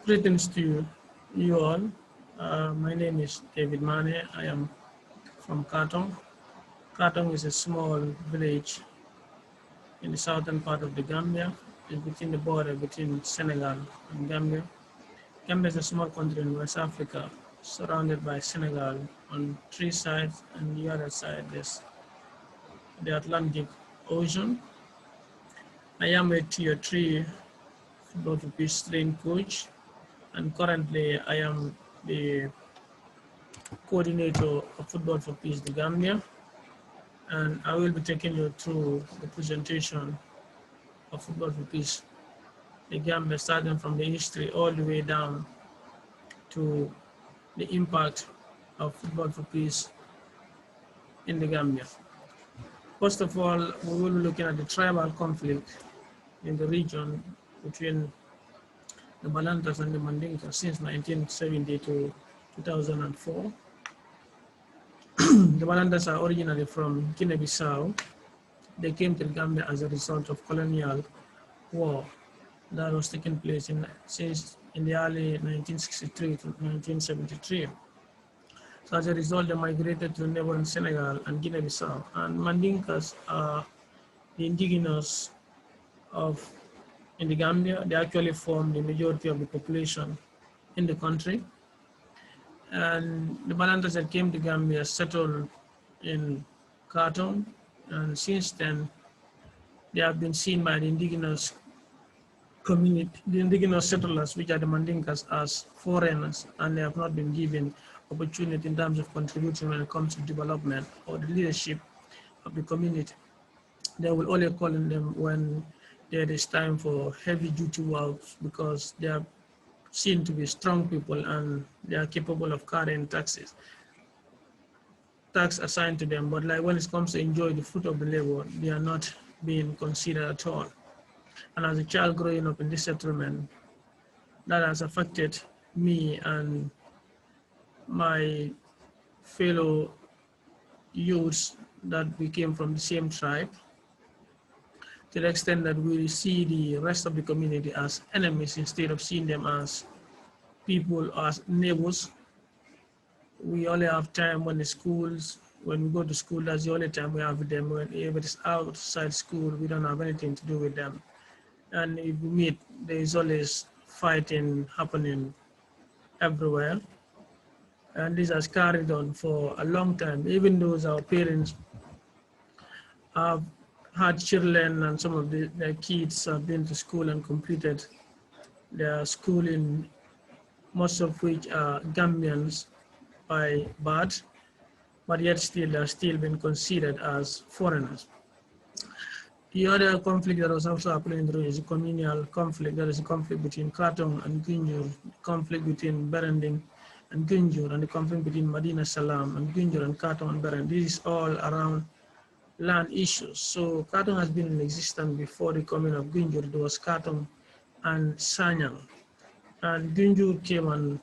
Greetings to you all. My name is David Mane. I am from Katong. Katong is a small village in the southern part of the Gambia. It's between the border between Senegal and Gambia. Gambia is a small country in West Africa, surrounded by Senegal on three sides, and the other side is the Atlantic Ocean. I am a Tier 3 football for peace trained coach, and currently I am the coordinator of Football for Peace, the Gambia, and I will be taking you through the presentation of Football for Peace, the Gambia, starting from the history all the way down to the impact of Football for Peace in the Gambia. First of all, we will be looking at the tribal conflict in the region between the Balantas and the Mandinkas since 1970 to 2004. The Balantas are originally from Guinea-Bissau. They came to the Gambia as a result of colonial war that was taking place since in the early 1963 to 1973. So as a result, they migrated to neighboring Senegal and Guinea-Bissau. And Mandinkas are the indigenous in the Gambia. They actually form the majority of the population in the country. And the Balantas that came to Gambia settled in Khartoum, and since then they have been seen by the indigenous community, the indigenous settlers, which are the Mandinkas, as foreigners, and they have not been given opportunity in terms of contributing when it comes to development or the leadership of the community. They will only call on them when there is time for heavy duty work, because they are seen to be strong people and they are capable of carrying tax assigned to them. But like when it comes to enjoy the fruit of the labor, they are not being considered at all. And as a child growing up in this settlement, that has affected me and my fellow youths that we came from the same tribe, to the extent that we see the rest of the community as enemies instead of seeing them as people, as neighbors. We only have time when we go to school, that's the only time we have with them. When if it is outside school, we don't have anything to do with them. And if we meet, there is always fighting happening everywhere. And this has carried on for a long time, even though our parents have had children and some of their kids have been to school and completed their schooling, most of which are Gambians by birth, but yet still they're still being considered as foreigners. The other conflict that was also happening in the region is a communal conflict. There is a conflict between Katong and Gunjur, conflict between Berending and Gunjur, and the conflict between Medina Salam and Gunjur and Katong and Berending. This is all around land issues. So Katong has been in existence before the coming of Gunjur. There was Katong and Sanyang. And Gunjur came and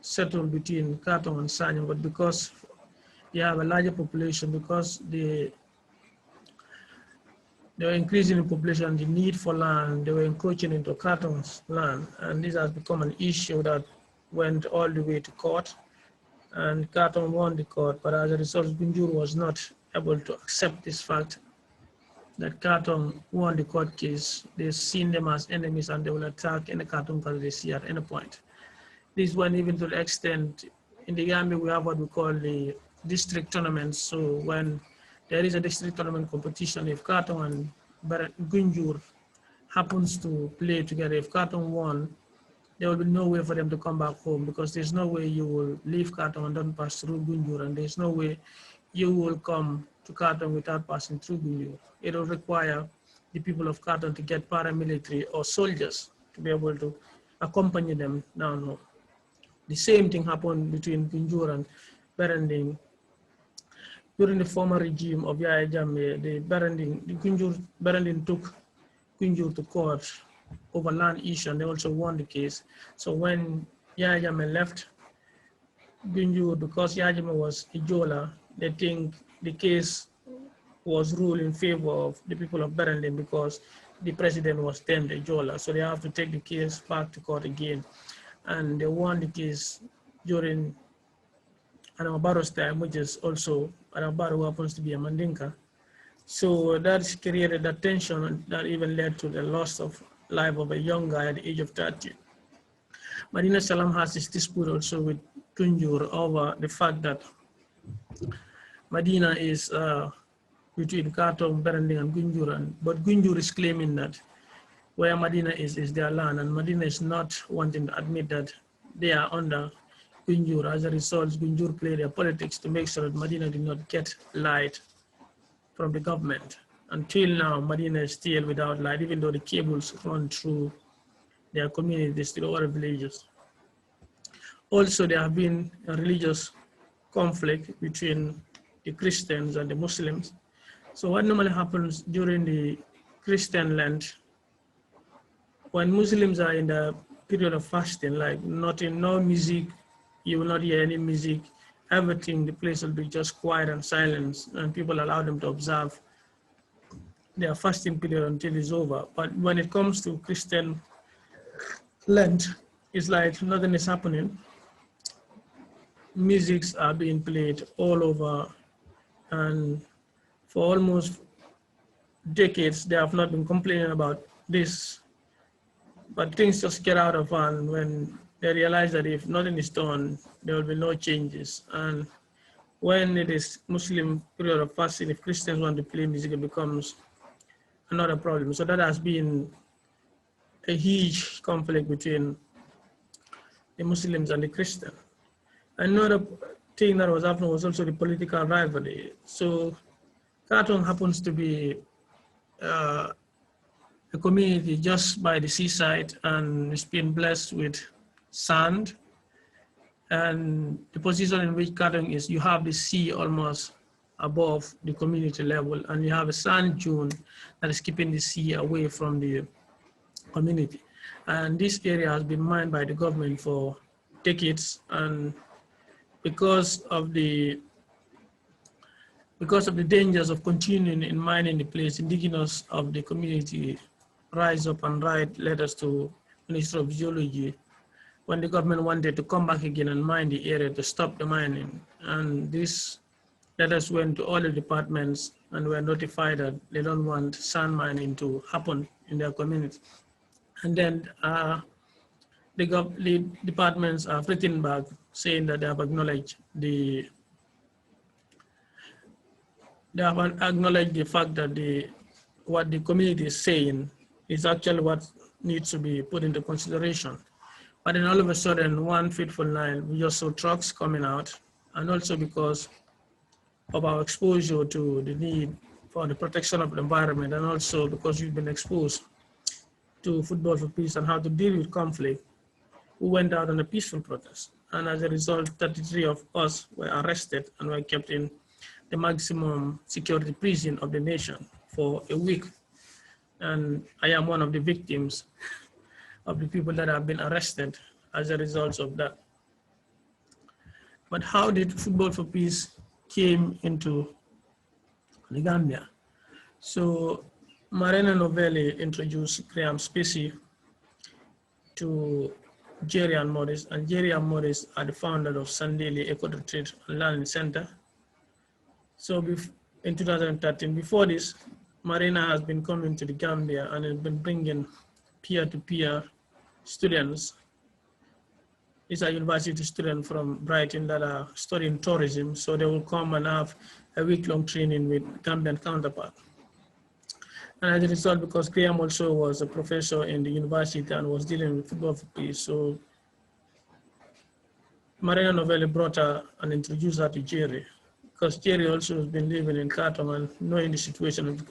settled between Katong and Sanyang, but because they have a larger population, because they were increasing in population, the need for land, they were encroaching into Katong's land. And this has become an issue that went all the way to court. And Katong won the court, but as a result, Gunjur was not able to accept this fact that Katong won the court case. They've seen them as enemies and they will attack any Katong that they see at any point. This went even to the extent, in the Gambia we have what we call the district tournaments. So when there is a district tournament competition, if Katong and Gunjur happens to play together, if Katong won, there will be no way for them to come back home, because there's no way you will leave Katong and don't pass through Gunjur, and there's no way you will come to Katong without passing through Gunjur. It will require the people of Katong to get paramilitary or soldiers to be able to accompany them down home. The same thing happened between Gunjur and Berending. During the former regime of Yaya Jammeh, Berending took Gunjur to court over land issue, and they also won the case. So when Yaya Jammeh left Gunjur, because Yaya Jammeh was Ijola, they think the case was ruled in favor of the people of Berending, because the president was then the Jola, so they have to take the case back to court again. And they won the case during Adamabaro's time, which is also Adamabaro, who happens to be a Mandinka. So that created that tension that even led to the loss of life of a young guy at the age of 30. Medina Salam has this dispute also with Gunjur over the fact that Medina is between Khartoum, Berending, and Gunjur, but Gunjur is claiming that where Medina is their land, and Medina is not wanting to admit that they are under Gunjur. As a result, Gunjur played their politics to make sure that Medina did not get light from the government. Until now, Medina is still without light, even though the cables run through their communities to the other villages. Also, there have been a religious conflict between the Christians and the Muslims. So what normally happens during the Christian Lent, when Muslims are in the period of fasting, like no music, you will not hear any music, everything, the place will be just quiet and silence, and people allow them to observe their fasting period until it's over. But when it comes to Christian Lent, it's like nothing is happening. Musics are being played all over, and for almost decades, they have not been complaining about this, but things just get out of hand when they realize that if nothing is done, there will be no changes. And when it is Muslim period of fasting, if Christians want to play music, it becomes another problem. So that has been a huge conflict between the Muslims and the Christians. Another thing that was happening was also the political rivalry. So Khartoum happens to be a community just by the seaside, and it's been blessed with sand. And the position in which Khartoum is, you have the sea almost above the community level, and you have a sand dune that is keeping the sea away from the community. And this area has been mined by the government for decades, and because of the dangers of continuing in mining the place, indigenous of the community rise up and write letters to Minister of Geology when the government wanted to come back again and mine the area to stop the mining. And these letters went to all the departments and were notified that they don't want sand mining to happen in their community. And then the departments have written back saying that they have acknowledged the fact that what the community is saying is actually what needs to be put into consideration. But then all of a sudden, one fateful night, we just saw trucks coming out, and also because of our exposure to the need for the protection of the environment, and also because we've been exposed to Football for Peace and how to deal with conflict, we went out on a peaceful protest. And as a result, 33 of us were arrested and were kept in the maximum security prison of the nation for a week. And I am one of the victims of the people that have been arrested as a result of that. But how did Football for Peace came into the Gambia? So Marina Novelli introduced Graham Spacey to Jerry and Morris, and Jerry and Morris are the founder of Sandeli Eco Retreat and Learning Center. So in 2013, before this, Marina has been coming to the Gambia and has been bringing peer-to-peer students. These are university students from Brighton that are studying tourism, so they will come and have a week-long training with Gambian counterpart. And as a result, because Graham also was a professor in the university and was dealing with Football for Peace, so Marina Novelli brought her and introduced her to Jerry, because Jerry also has been living in Khartoum and knowing the situation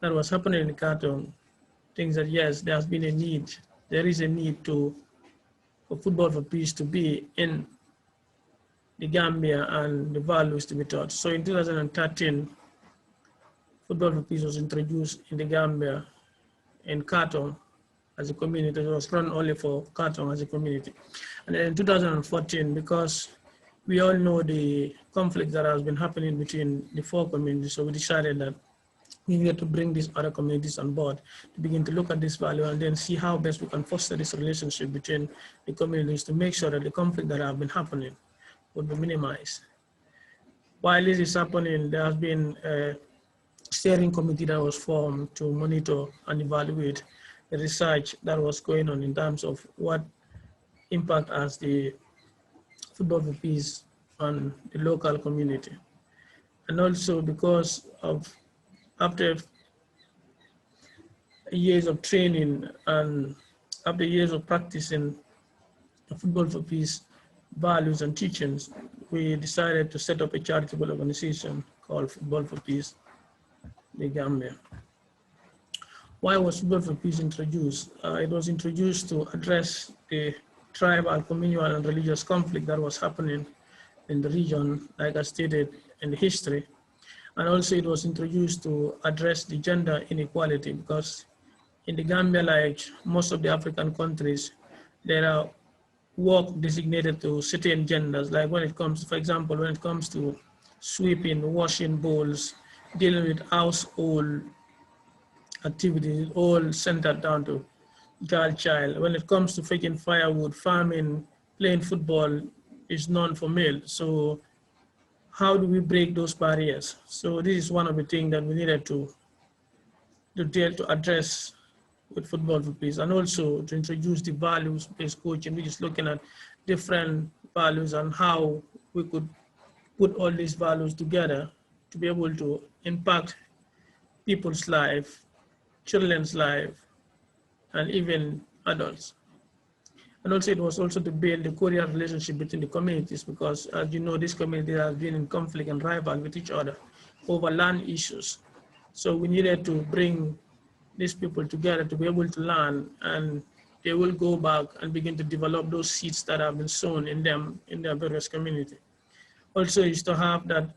that was happening in Khartoum, thinks that yes, there has been a need, there is a need for Football for Peace to be in the Gambia and the values to be taught. So in 2013, Football for Peace was introduced in the Gambia, in Khartoum, as a community. It was run only for Khartoum as a community. And then in 2014, because we all know the conflict that has been happening between the four communities, so we decided that we needed to bring these other communities on board to begin to look at this value and then see how best we can foster this relationship between the communities to make sure that the conflict that have been happening would be minimized. While this is happening, there has been a steering committee that was formed to monitor and evaluate the research that was going on in terms of what impact has the Football for Peace on the local community. And also because of after years of training and after years of practicing Football for Peace values and teachings, we decided to set up a charitable organization called Football for Peace, the Gambia. Why was Football for Peace introduced? It was introduced to address the tribal, communal, and religious conflict that was happening in the region, like I stated in the history. And also it was introduced to address the gender inequality, because in the Gambia, like most of the African countries, there are work designated to certain genders. Like when it comes, for example, when it comes to sweeping, washing bowls, dealing with household activities, all centered down to girl child. When it comes to fetching firewood, farming, playing football is known for male. So how do we break those barriers? So this is one of the things that we needed to address with Football for Peace, and also to introduce the values-based coaching, which is looking at different values and how we could put all these values together to be able to impact people's life, children's life, and even adults. And also it was also to build the cordial relationship between the communities, because as you know, this community has been in conflict and rival with each other over land issues. So we needed to bring these people together to be able to learn, and they will go back and begin to develop those seeds that have been sown in them, in their various community. Also is to have that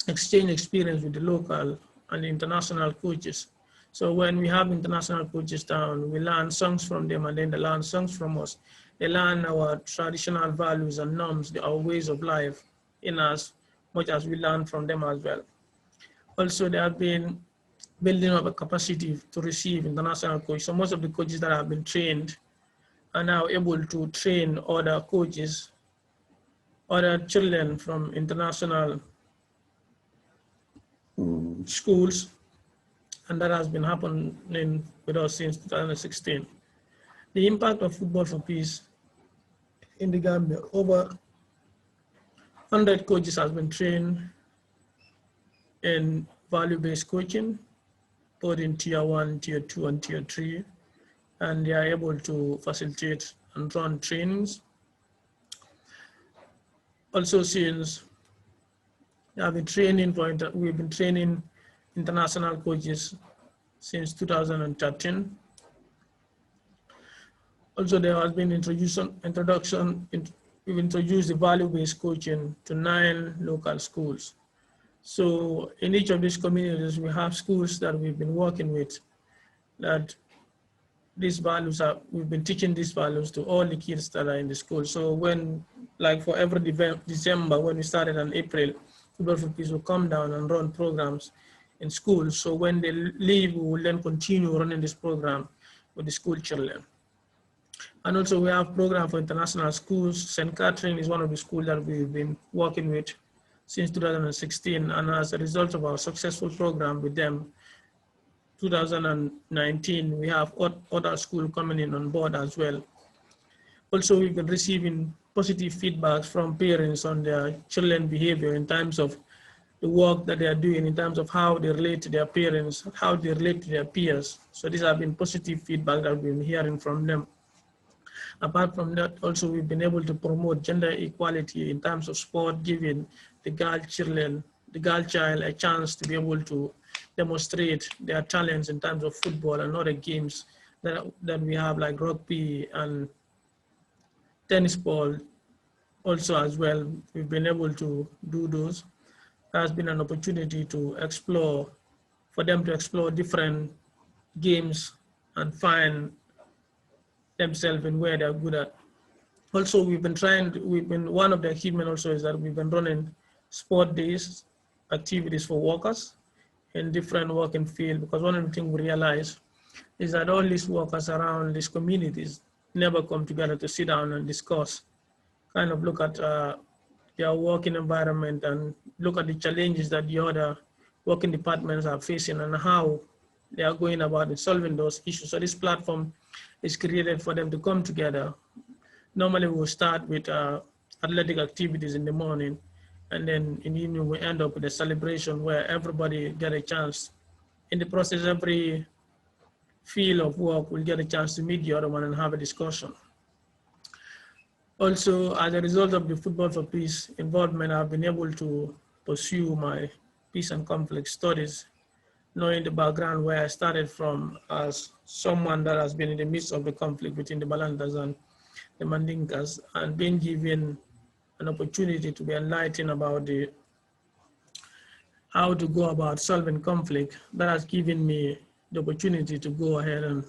exchange experience with the local and the international coaches. So when we have international coaches down, we learn songs from them, and then they learn songs from us. They learn our traditional values and norms, our ways of life in as much as we learn from them as well. Also, they have been building up a capacity to receive international coaches. So most of the coaches that have been trained are now able to train other coaches, other children from international schools, and that has been happening with us since 2016. The impact of Football for Peace in the Gambia: over 100 coaches has been trained in value-based coaching, both in Tier 1, Tier 2, and Tier 3, and they are able to facilitate and run trainings. Also, since we've been training international coaches since 2013. Also, there has been we've introduced the value-based coaching to 9 local schools. So in each of these communities, we have schools that we've been working with, that we've been teaching these values to all the kids that are in the school. So when, like for every December, when we started in April, Football for Peace will come down and run programs in schools. So when they leave, we will then continue running this program with the school children. And also we have program for international schools. St. Catherine is one of the schools that we've been working with since 2016. And as a result of our successful program with them, 2019, we have other schools coming in on board as well. Also, we've been receiving positive feedbacks from parents on their children's behavior in terms of the work that they are doing, in terms of how they relate to their parents, how they relate to their peers. So these have been positive feedback that we've been hearing from them. Apart from that, also we've been able to promote gender equality in terms of sport, giving the girl child a chance to be able to demonstrate their talents in terms of football and other games that we have, like rugby and tennis ball also as well. We've been able to do those. Has been an opportunity to for them to explore different games and find themselves in where they're good at. Also, one of the achievements also is that we've been running sport days, activities for workers in different working fields, because one of the things we realize is that all these workers around these communities never come together to sit down and discuss, kind of look at their working environment and look at the challenges that the other working departments are facing and how they are going about solving those issues. So this platform is created for them to come together. Normally we'll start with athletic activities in the morning, and then in the evening we end up with a celebration where everybody get a chance. In the process, every field of work will get a chance to meet the other one and have a discussion. Also, as a result of the Football for Peace involvement, I've been able to pursue my peace and conflict studies, knowing the background where I started from as someone that has been in the midst of the conflict between the Balantas and the Mandinkas, and being given an opportunity to be enlightened about how to go about solving conflict. That has given me the opportunity to go ahead and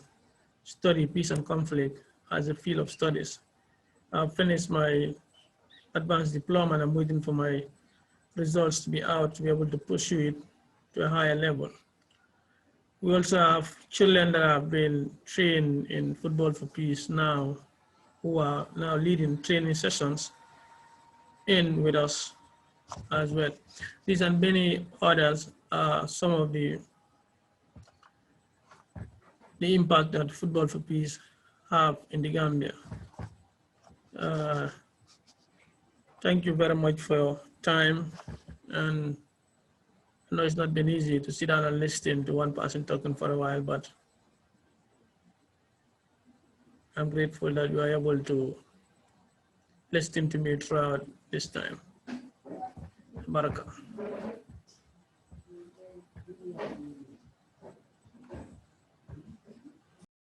study peace and conflict as a field of studies. I've finished my advanced diploma and I'm waiting for my results to be out to be able to pursue it to a higher level. We also have children that have been trained in Football for Peace now, who are now leading training sessions in with us as well. These and many others are some of the impact that Football for Peace have in the Gambia. Thank you very much for your time, and I know it's not been easy to sit down and listen to one person talking for a while, but I'm grateful that you are able to listen to me throughout this time. Barakah.